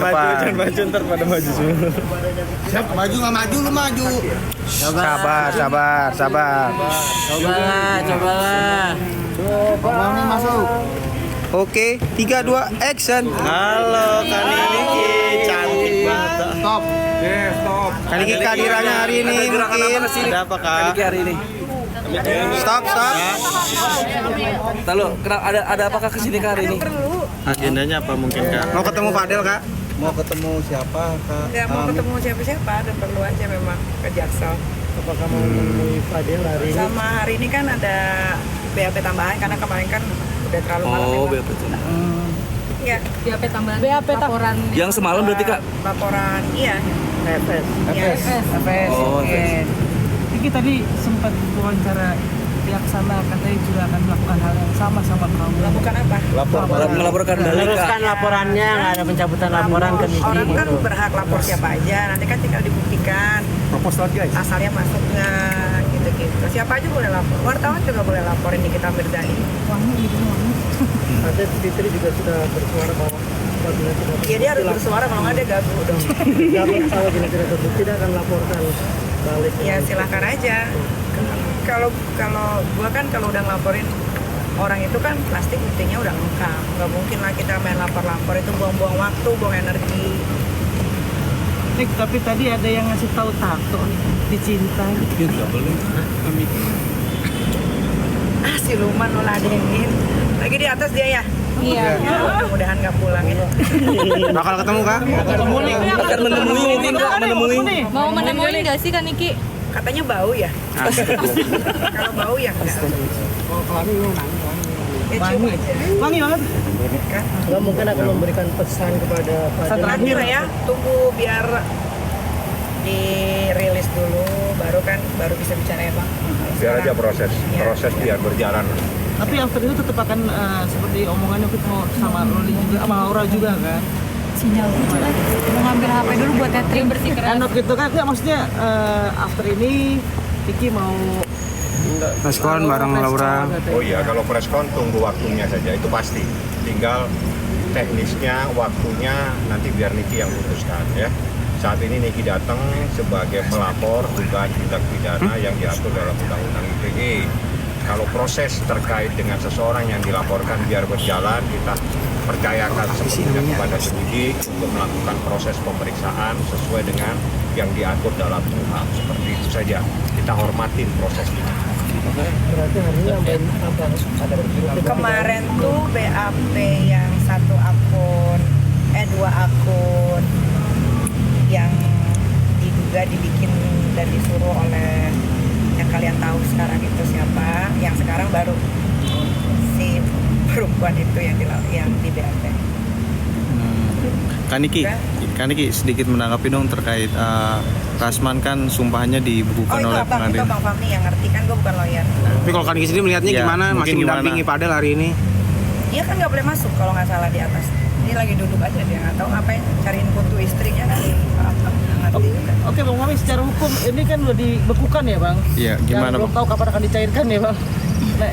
Jangan maju ntar pada maju semua. Siap, maju nggak maju, lu maju. Sabar. Cobalah. Bang masuk. Oke, 3, 2, action. Halo Kak Niki, cantik banget. Stop. Stop. Kak Niki kehadirannya hari ini mungkin. Ada apa Kak? Hari ini. Stop. Lalu, ada apakah kesini Kak hari ini? Agendanya apa mungkin Kak? Mau ketemu Fadel Kak? Mau ketemu siapa, Kak? Nggak mau ketemu siapa-siapa, ada perlu aja memang ke Jaksel. Apakah mau menemui Fadel hari ini? Sama hari ini kan ada BAP tambahan karena kemarin kan udah terlalu malam. Oh, memang. BAP itu. Iya, BAP tambahan laporan Yang semalam berarti Kak? laporan, iya. FS. Oh, Oke. Niki tadi sempat wawancara pihak sana, katanya juga akan melakukan hal yang sama kamu. Lakukan apa? Melaporkan balik Kak. Laporannya, nggak ada pencabutan laporan ke Niki Orang kan gitu. berhak lapor siapa aja, nanti kan tinggal dibuktikan Proposal guys. asalnya masuk nggak, gitu-gitu. Siapa aja boleh lapor, wartawan juga boleh laporin Nikita Mirzani. Ada Fitri juga sudah bersuara bahwa apabila tidak Iya, dia harus bersuara, kalau nggak dia gagu dong. apabila tidak terbukti dia akan laporkan balik. Ya silahkan aja. Kalau gua kan kalau udah ngelaporin orang itu kan pasti buktinya udah lengkap. Gak mungkin lah kita main lapor-lapor, itu buang-buang waktu, buang energi. Nik, tapi tadi ada yang ngasih tahu tato nih, dicintai. Siluman lo ladenin. Lagi di atas dia ya? Iya. Ya, mudah-mudahan nggak pulang ya. Bakal ketemu Kak? Akan menemui mungkin Kak, menemui. Mau menemui nggak sih Kak Niki? Katanya bau ya? Kalau bau ya enggak. Ya cium aja. Wangi banget. Nggak mungkin akan memberikan pesan kepada Fadel. Nanti lah ya, tunggu biar dirilis dulu, baru bisa bicara ya Bang. Biar aja proses biar berjalan. Tapi after itu tetap akan seperti omongannya kita mau sama Loli juga, sama Laura juga kan. Sinyal lucu lah. Mau ngambil HP dulu buat tethering bersih keras. Enak gitu kan, nggak maksudnya after ini Niki mau Preskon bareng Laura. Oh iya, kalau preskon tunggu waktunya saja, itu pasti. Tinggal teknisnya, waktunya nanti biar Niki yang putuskan ya. Saat ini Niki datang sebagai pelapor dugaan tindak pidana yang diatur dalam Undang-Undang ITE. Kalau proses terkait dengan seseorang yang dilaporkan biar berjalan, kita percayakan sepenuhnya kepada penyidik untuk melakukan proses pemeriksaan sesuai dengan yang diatur dalam KUHP. Seperti itu saja, kita hormatin prosesnya. berarti hari ini apa ada Kemarin tuh BAP yang 1 akun, 2 akun yang diduga dibikin dan disuruh oleh yang kalian tahu sekarang itu siapa, yang sekarang baru si perempuan itu yang di BAP. Kak Niki sedikit menanggapi dong terkait Rasman kan sumpahnya dibukukan Oh itu oleh abang, itu pengadilan. Bang Fahmi yang ngerti kan, gue bukan lawyer. Tapi kalau Kak Niki sendiri melihatnya Ya, gimana? mungkin Masih gimana? mendampingi Fadel hari ini? Dia kan nggak boleh masuk kalau nggak salah di atas. Ini lagi duduk aja, dia nggak tahu ngapain, cariin foto istrinya kan. Ngerti juga. Oke Bang Mami, secara hukum ini kan udah dibekukan ya Bang? Iya, gimana Belum Bang? tahu kapan akan dicairkan ya Bang? Nah,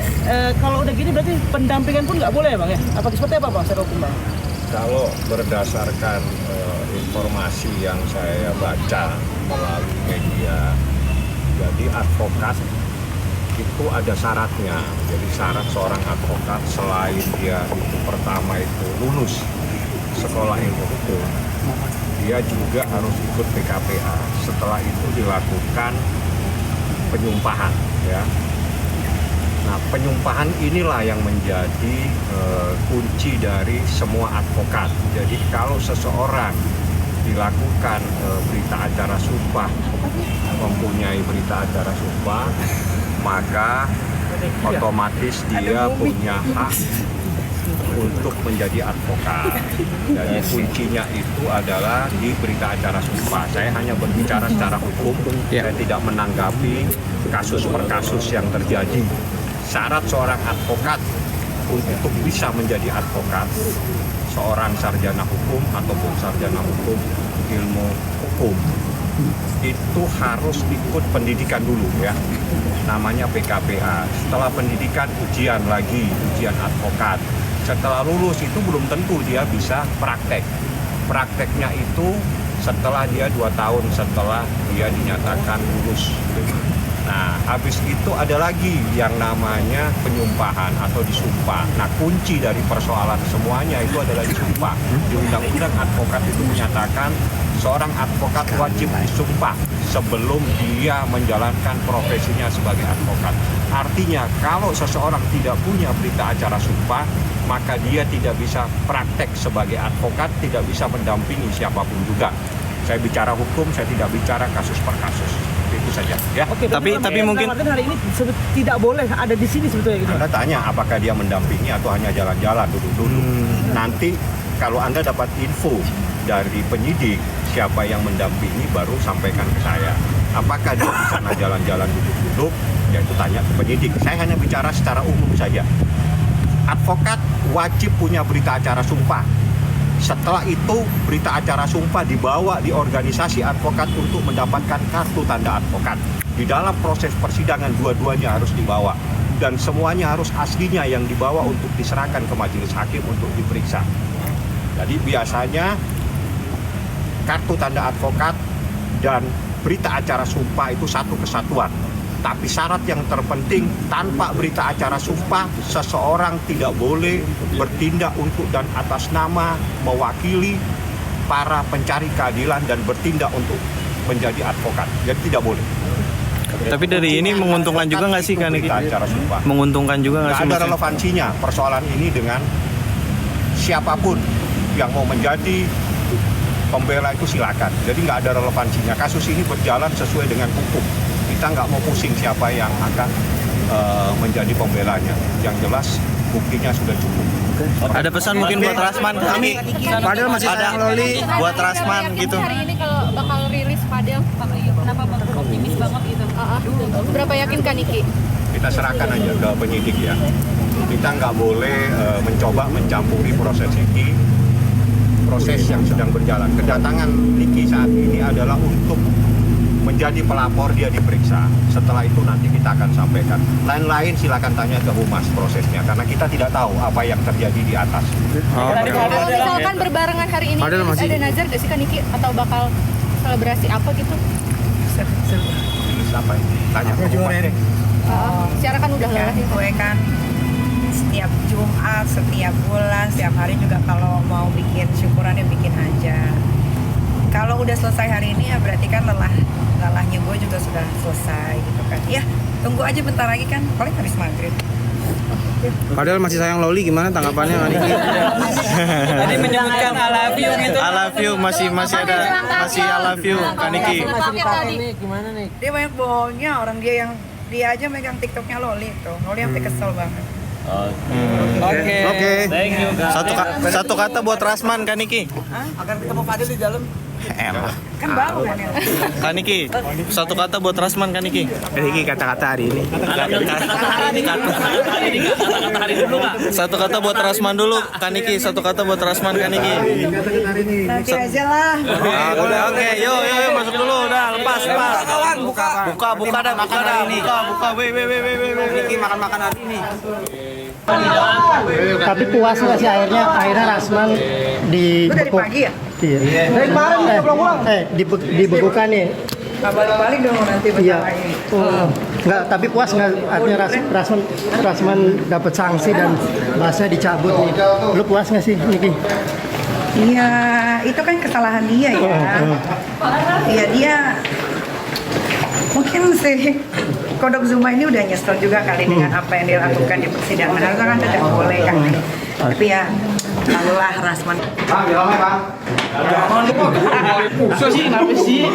kalau udah gini berarti pendampingan pun nggak boleh ya Bang ya? Apa seperti apa Bang secara hukum Bang? Kalau berdasarkan informasi yang saya baca melalui media, jadi advokat itu ada syaratnya. Jadi syarat seorang advokat selain dia itu pertama itu lulus sekolah ilmu hukum, dia juga harus ikut PKPA. Setelah itu dilakukan penyumpahan, ya. Nah, penyumpahan inilah yang menjadi kunci dari semua advokat. Jadi kalau seseorang dilakukan berita acara sumpah, mempunyai berita acara sumpah, maka otomatis dia punya hak untuk menjadi advokat. Dan kuncinya itu adalah di berita acara sumpah. Saya hanya berbicara secara hukum, saya tidak menanggapi kasus per kasus yang terjadi. Syarat seorang advokat untuk bisa menjadi advokat, seorang sarjana hukum ataupun sarjana hukum ilmu hukum, itu harus ikut pendidikan dulu ya, namanya PKPA. Setelah pendidikan ujian lagi, ujian advokat. Setelah lulus itu belum tentu dia bisa praktek. prakteknya itu setelah dia 2 tahun setelah dia dinyatakan lulus. Nah, habis itu ada lagi yang namanya penyumpahan atau disumpah. Nah, kunci dari persoalan semuanya itu adalah disumpah. Di Undang-Undang Advokat itu menyatakan seorang advokat wajib disumpah sebelum dia menjalankan profesinya sebagai advokat. Artinya, kalau seseorang tidak punya berita acara sumpah, maka dia tidak bisa praktek sebagai advokat, tidak bisa mendampingi siapapun juga. Saya bicara hukum, saya tidak bicara kasus per kasus. Itu saja, ya. Oke, Tapi mungkin hari ini tidak boleh ada di sini sebetulnya gitu. Anda tanya apakah dia mendampingi atau hanya jalan-jalan duduk-duduk. Nanti kalau Anda dapat info dari penyidik siapa yang mendampingi baru sampaikan ke saya. Apakah dia di sana jalan-jalan duduk-duduk, ya itu tanya ke penyidik. Saya hanya bicara secara umum saja. Advokat wajib punya berita acara sumpah. Setelah itu berita acara sumpah dibawa di organisasi advokat untuk mendapatkan kartu tanda advokat. Di dalam proses persidangan dua-duanya harus dibawa dan semuanya harus aslinya yang dibawa untuk diserahkan ke majelis hakim untuk diperiksa. Jadi biasanya kartu tanda advokat dan berita acara sumpah itu satu kesatuan. Tapi syarat yang terpenting, tanpa berita acara sumpah, seseorang tidak boleh bertindak untuk dan atas nama mewakili para pencari keadilan dan bertindak untuk menjadi advokat. Jadi tidak boleh. tapi dari ini menguntungkan juga nggak sih kan? Berita acara sumpah. Menguntungkan juga nggak Nggak sih? ada maksudnya? relevansinya persoalan ini dengan siapapun yang mau menjadi pembela itu silakan. Jadi nggak ada relevansinya. Kasus ini berjalan sesuai dengan hukum. Kita nggak mau pusing siapa yang akan menjadi pembelanya. Yang jelas buktinya sudah cukup. Ada pesan mungkin buat Rasman, kami padahal masih ada loli buat Rasman gitu. Hari ini kalau bakal rilis Fadel, kenapa bapak optimis banget gitu? Berapa yakin kan Niki? Kita serahkan aja ke penyidik ya. Kita nggak boleh mencoba mencampuri proses ini. Proses yang sedang berjalan. Kedatangan Niki saat ini adalah untuk menjadi pelapor, dia diperiksa. Setelah itu nanti kita akan sampaikan. Lain-lain silakan tanya ke humas prosesnya, karena kita tidak tahu apa yang terjadi di atas. Kalau misalkan berbarengan hari ini ada nazar gak sih kan Niki? Atau bakal selebrasi apa gitu? Apa ini? Tanya ke humas deh. Secara kan udah Ya, lelah ya. gue kan setiap Jumat, setiap bulan, setiap hari juga kalau mau bikin syukuran ya bikin aja. Kalau udah selesai hari ini ya berarti kan lelahnya gue juga sudah selesai gitu kan. Ya tunggu aja bentar lagi kan, paling habis maghrib. Padahal masih sayang loli, gimana tanggapannya kan Niki? Tadi menyebutkan I love you gitu. I love you, masih ada I love you kan Niki. Masih dipakai nih, gimana nih? Dia banyak bohongnya, orang dia aja megang TikToknya Loli tuh. Loli sampai kesel banget. Oke. Thank you guys. Satu kata buat Rasman kan Niki. Akan ketemu Fadel di dalam. Kan baru kan ya. Kan Niki, satu kata buat Rasman kan Niki. Niki kata-kata hari ini. Satu kata buat Rasman dulu kan Niki, satu kata buat Rasman kan Niki. Nanti aja lah. Oke, yuk masuk dulu, udah lepas. Buka dah. Weh. Niki makan hari ini. Tapi puas nggak sih akhirnya Rasman Itu dari dibekuk? pagi ya? Iya. Dari kemarin dia pulang-pulang. Dibekukan nih. Nggak balik-balik dong nanti bentar Iya. lagi. Nggak, tapi puas nggak artinya Rasman dapat sanksi dan bahasanya dicabut nih. Lu puas nggak sih Niki? Iya, itu kan kesalahan dia ya. Iya dia mungkin sih Kodok Zuma ini udah nyesel juga kali dengan apa yang dia lakukan di persidangan. Harusnya kan tidak boleh kan. Tapi ya, lalulah Rasman. Kenapa sih?